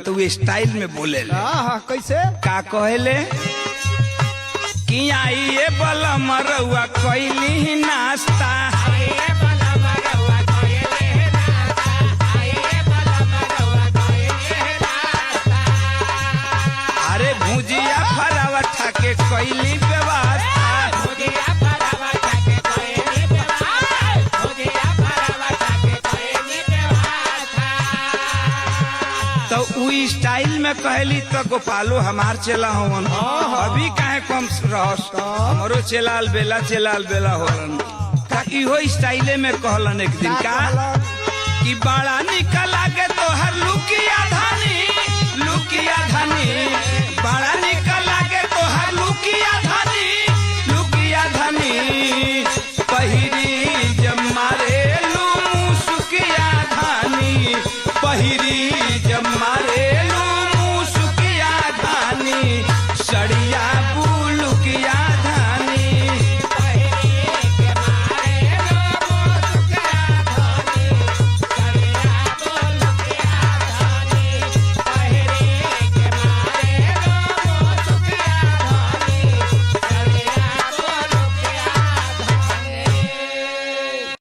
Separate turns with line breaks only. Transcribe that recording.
तो वो स्टाइल में बोले ले।
कैसे
का कहले कि आइए बला मरवा कैली नाश्ता, अरे भुजिया फरावा ठाके कैली व्यवस्था, तो उ स्टाइल में कहली तो गोपालो हमार चला हवन, अभी काहे कम रहस, हमरो चलाल बेला होलन। का इहो स्टाइले में कहलन एक दिन का कि बड़ा निकल लागे तो हर लुकी